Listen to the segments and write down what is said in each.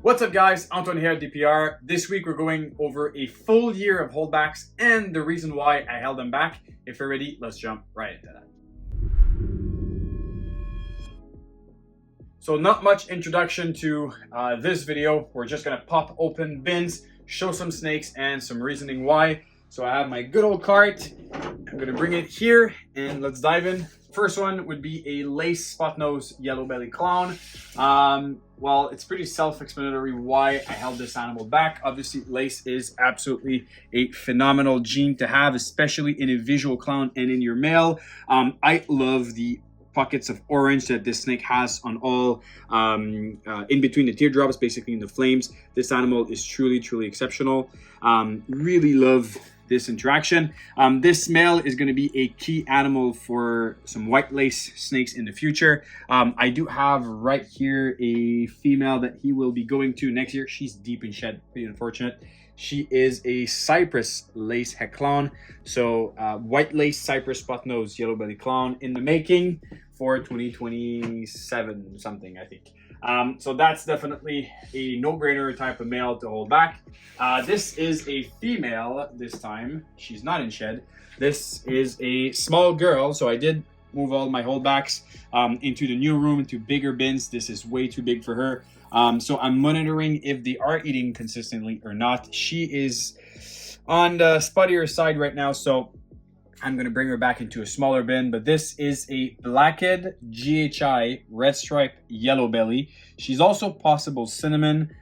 What's up guys, Anton here at DPR. This week we're going over a full year of holdbacks and the reason why I held them back. If you're ready, let's jump right into that. So not much introduction to this video. We're just gonna pop open bins, show some snakes and some reasoning why. So I have my good old cart. I'm gonna bring it here and let's dive in. First one would be a lace spot nose yellow belly clown. Well, it's pretty self-explanatory why I held this animal back. Obviously, lace is absolutely a phenomenal gene to have, especially in a visual clown and in your male. I love the pockets of orange that this snake has on all in between the teardrops, basically in the flames. This animal is truly exceptional. Really love this interaction. This male is going to be a key animal for some white lace snakes in the future. I do have right here a female that he will be going to next year. She's deep in shed, pretty unfortunate. She is a Cypress lace head clown. So white lace Cypress spot nose yellow belly clown in the making for 2027 something, I think. So that's definitely a no-brainer type of male to hold back. This is a female this time. She's not in shed. This is a small girl. So I did move all my holdbacks into the new room, into bigger bins. This is way too big for her. So I'm monitoring if they are eating consistently or not. She is on the spottier side right now. So I'm going to bring her back into a smaller bin, but this is a blacked GHI red stripe yellow belly. She's also possible cinnamon.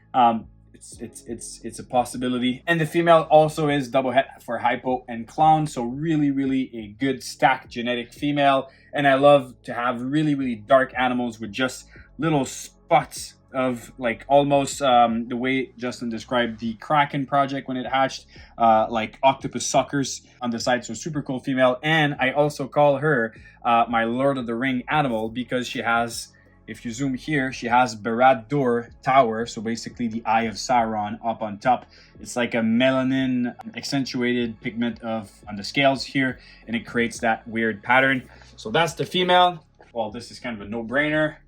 It's a possibility. And the female also is double het for hypo and clown. So really a good stacked genetic female. And I love to have really dark animals with just little spots of like almost the way Justin described the Kraken project when it hatched, like octopus suckers on the side. So super cool female. And I also call her my Lord of the Ring animal because she has, if you zoom here, she has Barad-dûr tower. So basically the eye of Sauron up on top. It's like a melanin accentuated pigment on the scales here, and it creates that weird pattern. So that's the female. Well, this is kind of a no-brainer.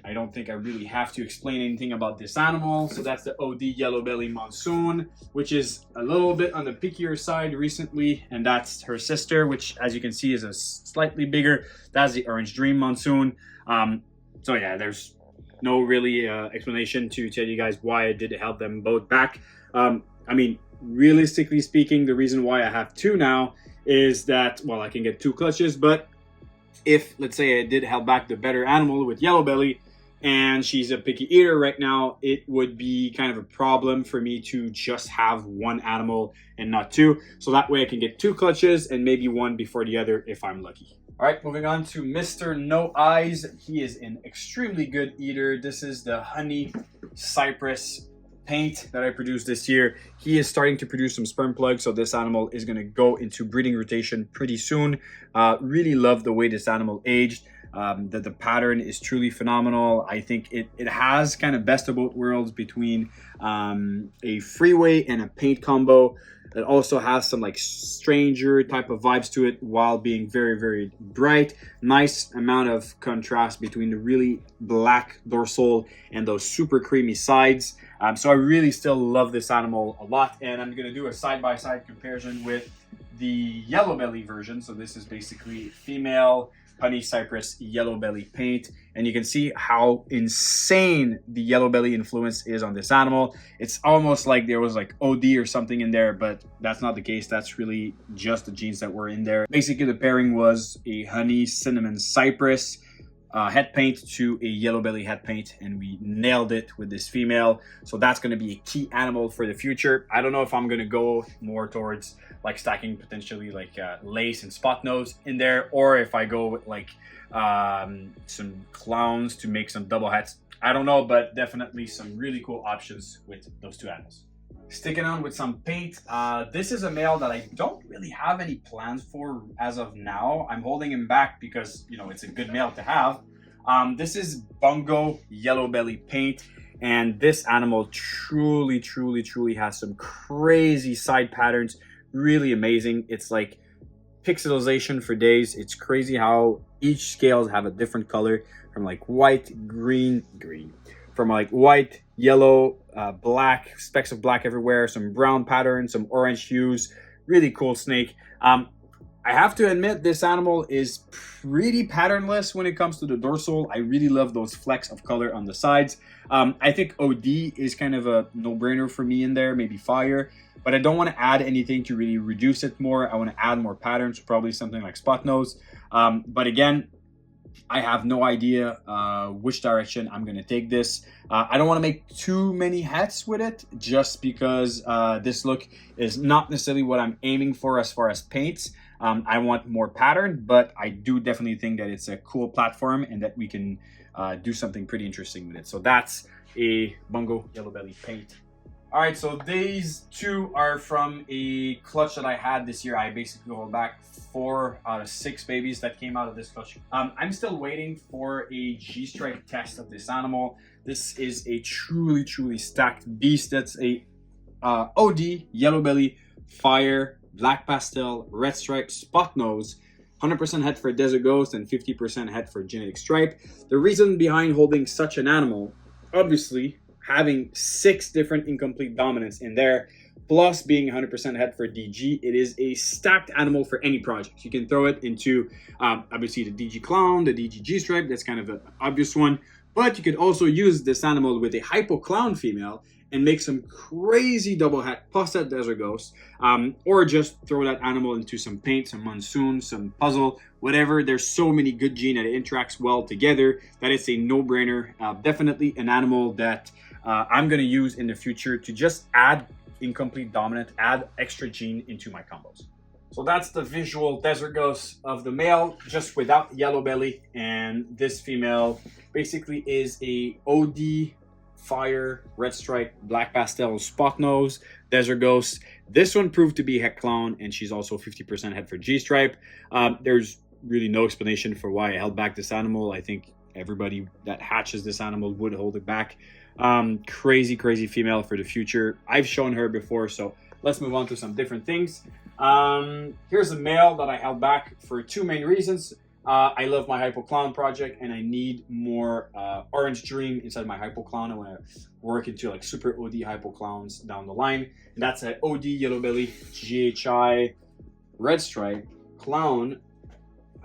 I don't think I really have to explain anything about this animal. So that's the OD yellow belly monsoon, which is a little bit on the pickier side recently. And that's her sister, which as you can see is a slightly bigger. That's the orange dream monsoon. So yeah, there's no really explanation to tell you guys why I did help them both back. I mean, realistically speaking, the reason why I have two now is that, well, I can get two clutches, but if, let's say I did help back the better animal with yellow belly, and she's a picky eater right now, it would be kind of a problem for me to just have one animal and not two. So that way I can get two clutches and maybe one before the other if I'm lucky. All right, moving on to Mr. No Eyes. He is an extremely good eater. This is the honey Cypress paint that I produced this year. He is starting to produce some sperm plugs, so this animal is going to go into breeding rotation pretty soon. Really love the way this animal aged. The pattern is truly phenomenal. I think it has kind of best of both worlds between a freeway and a paint combo. It also has some like stranger type of vibes to it while being very bright. Nice amount of contrast between the really black dorsal and those super creamy sides. So I really still love this animal a lot, and I'm going to do a side-by-side comparison with the yellow belly version. So this is basically female honey Cypress yellow belly paint, and you can see how insane the yellow belly influence is on this animal. It's almost like there was like OD or something in there, but that's not the case. That's really just the genes that were in there. Basically the pairing was a honey cinnamon Cypress head paint to a yellow belly head paint, and we nailed it with this female. So that's going to be a key animal for the future. I don't know if I'm going to go more towards like stacking potentially like lace and spot nose in there, or if I go with like some clowns to make some double hats. I don't know, but definitely some really cool options with those two animals. Sticking on with some paint, this is a male that I don't really have any plans for as of now. I'm holding him back because, you know, it's a good male to have. This is Bongo yellow belly paint, and this animal truly has some crazy side patterns. Really amazing. It's like pixelization for days. It's crazy how each scales have a different color, from like white, green, from like white, yellow, black, specks of black everywhere, some brown patterns, some orange hues. Really cool snake. I have to admit, this animal is pretty patternless when it comes to the dorsal. I really love those flecks of color on the sides. I think OD is kind of a no-brainer for me in there, maybe fire, but I don't want to add anything to really reduce it more. I want to add more patterns, probably something like spot nose. But again, I have no idea which direction I'm going to take this. I don't want to make too many hats with it, just because this look is not necessarily what I'm aiming for as far as paints. I want more pattern, but I do definitely think that it's a cool platform and that we can do something pretty interesting with it. So that's a Bungo Yellow Belly paint. All right, so these two are from a clutch that I had this year. I basically hold back 4 out of 6 babies that came out of this clutch. I'm still waiting for a G-stripe test of this animal. This is a truly, truly stacked beast. That's a OD, Yellow Belly, Fire, Black Pastel, Red Stripe, Spot Nose, 100% head for Desert Ghost, and 50% head for Genetic Stripe. The reason behind holding such an animal, obviously, having 6 different incomplete dominants in there, plus being 100% head for DG, it is a stacked animal for any project. You can throw it into, obviously, the DG Clown, the DG G-Stripe, that's kind of an obvious one, but you could also use this animal with a Hypo Clown female and make some crazy double hat plus that Desert Ghost, or just throw that animal into some paint, some monsoon, some puzzle, whatever. There's so many good gene that it interacts well together that it's a no-brainer. Definitely an animal that I'm going to use in the future to just add incomplete dominant, add extra gene into my combos. So that's the visual Desert Ghost of the male, just without Yellow Belly, and this female basically is a OD, Fire, Red Stripe, Black Pastel, Spot Nose, Desert Ghost. This one proved to be Head Clown, and she's also 50% head for G-Stripe. There's really no explanation for why I held back this animal. I think everybody that hatches this animal would hold it back. Crazy, crazy female for the future. I've shown her before, so let's move on to some different things. Here's a male that I held back for 2 main reasons. I love my Hypo Clown project, and I need more Orange Dream inside my Hypo Clown. I want to work into like super OD Hypo Clowns down the line. And that's an OD Yellow Belly, GHI, Red Stripe, Clown,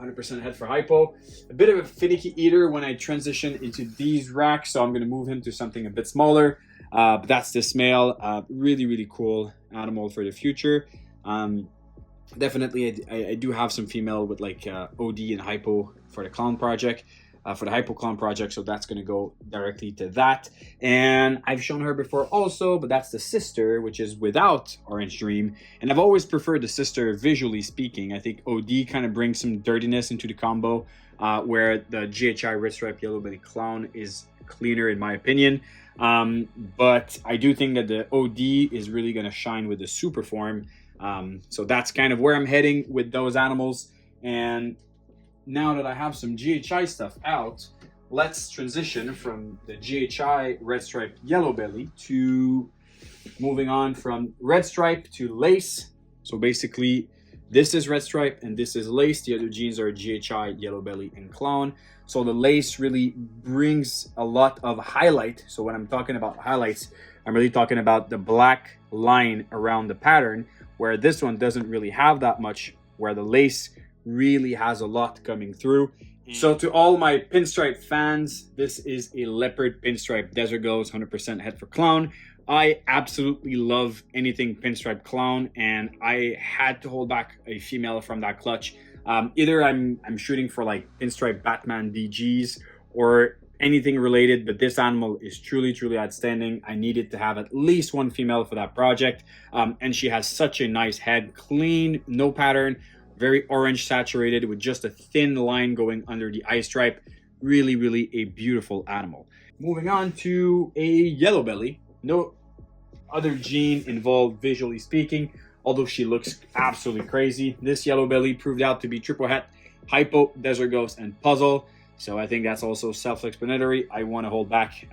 100% head for Hypo. A bit of a finicky eater when I transition into these racks, so I'm going to move him to something a bit smaller. But that's this male. Really, really cool animal for the future. Definitely, I do have some female with like OD and Hypo for the Clown project, for the Hypo Clown project, so that's going to go directly to that. And I've shown her before also, but that's the sister, which is without Orange Dream. And I've always preferred the sister visually speaking. I think OD kind of brings some dirtiness into the combo, where the GHI Red Stripe Yellow Belly Clown is cleaner in my opinion. But I do think that the OD is really going to shine with the super form. So that's kind of where I'm heading with those animals. And now that I have some GHI stuff out, let's transition from the GHI Red Stripe Yellow Belly to moving on from Red Stripe to Lace. So basically, this is Red Stripe and this is Lace. The other genes are GHI, Yellow Belly, and Clown. So the Lace really brings a lot of highlight. So when I'm talking about highlights, I'm really talking about the black line around the pattern, where this one doesn't really have that much, where the Lace really has a lot coming through. So to all my pinstripe fans, this is a leopard pinstripe Desert Ghost, 100% head for Clown. I absolutely love anything pinstripe Clown, and I had to hold back a female from that clutch. Either I'm shooting for like pinstripe Batman DGs or anything related, but this animal is truly, truly outstanding. I needed to have at least one female for that project. And she has such a nice head, clean, no pattern, very orange saturated with just a thin line going under the eye stripe. Really, really a beautiful animal. Moving on to a Yellow Belly. No other gene involved visually speaking, although she looks absolutely crazy. This Yellow Belly proved out to be triple het, Hypo, Desert Ghost, and Puzzle. So I think that's also self-explanatory. I want to hold back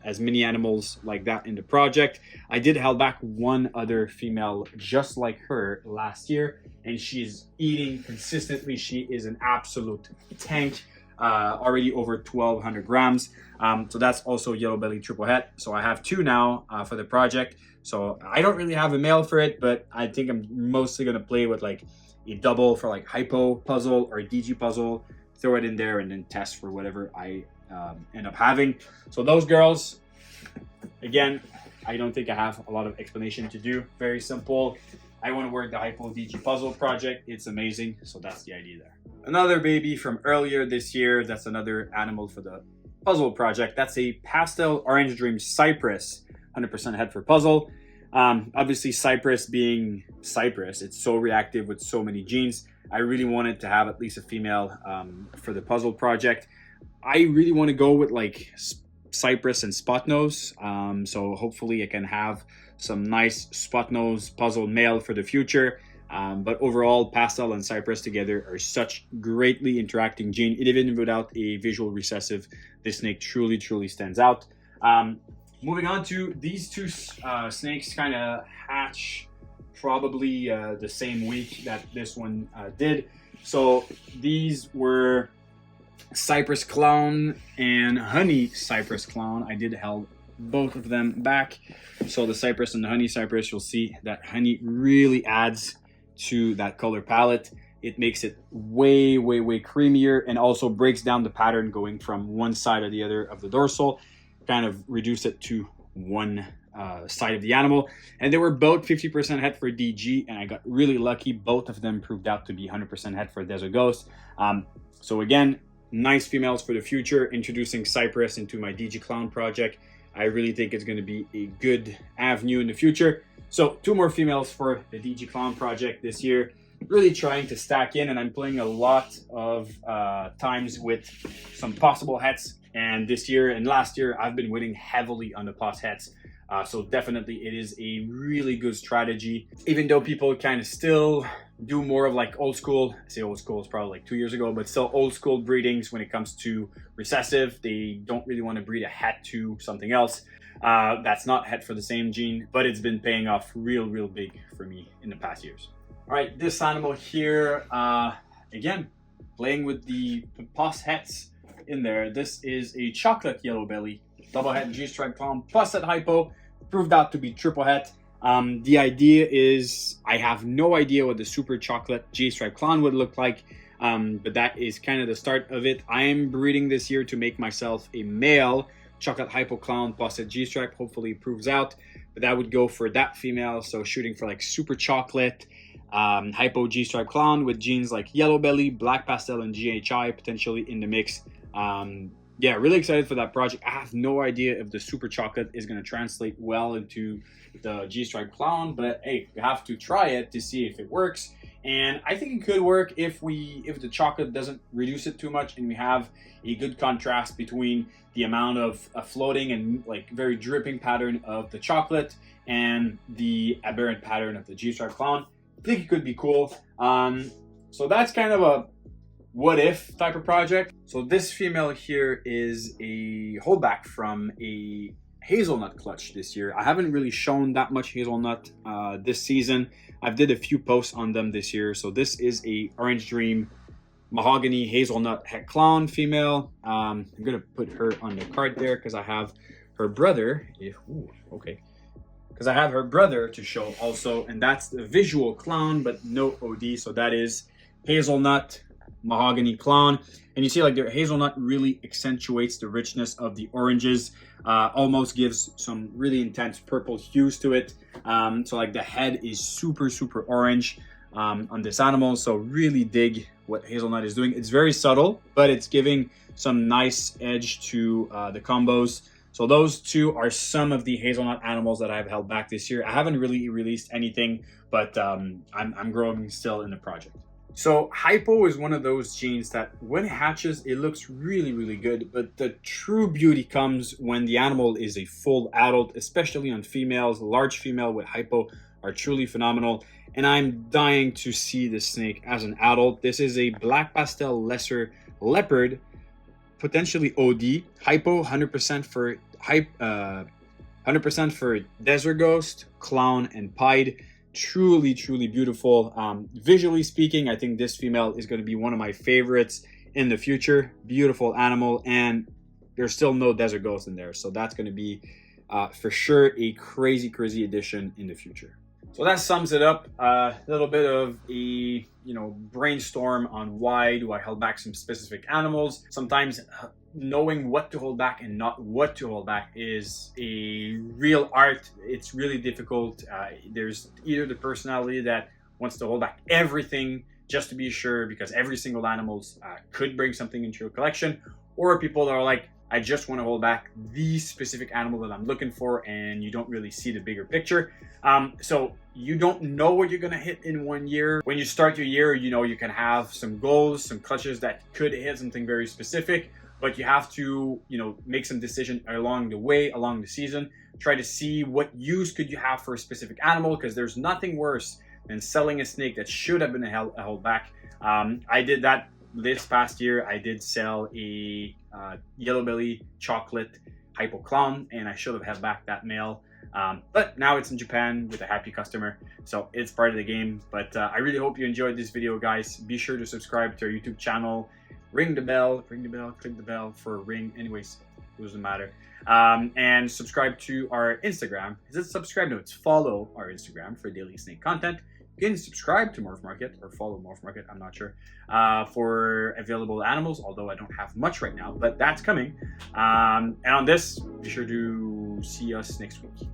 as many animals like that in the project. I did hold back one other female just like her last year, and she's eating consistently. She is an absolute tank. already over 1,200 grams. So that's also yellow belly triple het. So I have two now for the project. So I don't really have a male for it, but I think I'm mostly gonna play with like a double for like hypo puzzle or a DG puzzle, throw it in there and then test for whatever I end up having. So those girls, again, I don't think I have a lot of explanation to do. Very simple. I want to work the hypo DG puzzle project. It's amazing. So that's the idea there. Another baby from earlier this year. That's another animal for the puzzle project. That's a pastel orange dream Cypress, 100% head for puzzle. Obviously Cypress being Cypress, it's so reactive with so many genes. I really wanted to have at least a female for the puzzle project. I really want to go with like Cypress and spot nose. So hopefully I can have some nice spot nose puzzle male for the future. But overall, pastel and Cypress together are such greatly interacting gene. Even without a visual recessive, this snake truly stands out. Moving on to these two snakes, kind of hatch probably the same week that this one did. So these were Cypress Clown and Honey Cypress Clown. I did held both of them back. So the Cypress and the Honey Cypress, you'll see that Honey really adds to that color palette. It makes it way creamier and also breaks down the pattern going from one side or the other of the dorsal, kind of reduce it to one side of the animal. And they were both 50% head for DG, and I got really lucky. Both of them proved out to be 100% head for Desert Ghost. So again, nice females for the future. Introducing Cypress into my DG Clown project, I really think it's going to be a good avenue in the future. So two more females for the DG Clown project this year. Really trying to stack in, and I'm playing a lot of times with some possible hets. And this year and last year, I've been winning heavily on the pos hets. So definitely it is a really good strategy. Even though people kind of still do more of like old school, I say old school is probably like 2 years ago, but still old school breedings when it comes to recessive. They don't really want to breed a het to something else. That's not het for the same gene, but it's been paying off real big for me in the past years. All right, this animal here, again, playing with the pos hets in there. This is a chocolate yellow belly, double het G-stripe clown plus that hypo, proved out to be triple het. The idea is, I have no idea what the super chocolate G-stripe clown would look like, but that is kind of the start of it. I am breeding this year to make myself a male chocolate hypo clown plus a G-stripe. Hopefully it proves out, but that would go for that female. So shooting for like super chocolate hypo G-stripe clown with genes like yellow belly, black pastel, and GHI potentially in the mix. Yeah, really excited for that project. I have no idea if the super chocolate is going to translate well into the G-stripe clown, but hey, we have to try it to see if it works. And I think it could work if the chocolate doesn't reduce it too much, and we have a good contrast between the amount of floating and like very dripping pattern of the chocolate and the aberrant pattern of the G-stripe clown. I think it could be cool. So that's kind of a what if type of project. So this female here is a holdback from a Hazelnut clutch this year. I haven't really shown that much Hazelnut this season. I've did a few posts on them this year. So this is a Orange Dream mahogany Hazelnut het clown female. I'm gonna put her on the card there because I have her brother. Because I have her brother to show also, and that's the visual clown but no OD. So that is Hazelnut mahogany clown, and you see like the Hazelnut really accentuates the richness of the oranges, almost gives some really intense purple hues to it. So like the head is super orange on this animal. So really dig what Hazelnut is doing. It's very subtle, but it's giving some nice edge to the combos. So those two are some of the Hazelnut animals that I've held back this year. I haven't really released anything, but I'm growing still in the project. So hypo is one of those genes that when it hatches, it looks really good, but the true beauty comes when the animal is a full adult, especially on females. Large female with hypo are truly phenomenal, and I'm dying to see this snake as an adult. This is a black pastel lesser leopard, potentially OD, hypo 100% for 100% for Desert Ghost, Clown, and Pied. Truly beautiful. Visually speaking, I think this female is going to be one of my favorites in the future. Beautiful animal, and there's still no desert ghost in there, so that's going to be for sure a crazy addition in the future. So that sums it up. A little bit of a brainstorm on why do I hold back some specific animals. Sometimes knowing what to hold back and not what to hold back is a real art. It's really difficult. There's either the personality that wants to hold back everything just to be sure because every single animal could bring something into your collection, or people that are like, I just want to hold back the specific animal that I'm looking for, and you don't really see the bigger picture. So you don't know what you're going to hit in 1 year. When you start your year, you can have some goals, some clutches that could hit something very specific, but you have to, make some decision along the way, along the season. Try to see what use could you have for a specific animal, because there's nothing worse than selling a snake that should have been a holdback. I did that this past year. I did sell a yellow belly chocolate hypo clown, and I should have held back that male. But now it's in Japan with a happy customer, so it's part of the game. But I really hope you enjoyed this video, guys. Be sure to subscribe to our YouTube channel. Ring the bell, click the bell for a ring. Anyways, it doesn't matter. And subscribe to our Instagram. Is it subscribe? No, it's follow our Instagram for daily snake content. You can subscribe to Morph Market or follow Morph Market, I'm not sure, for available animals, although I don't have much right now, but that's coming. And on this, be sure to see us next week.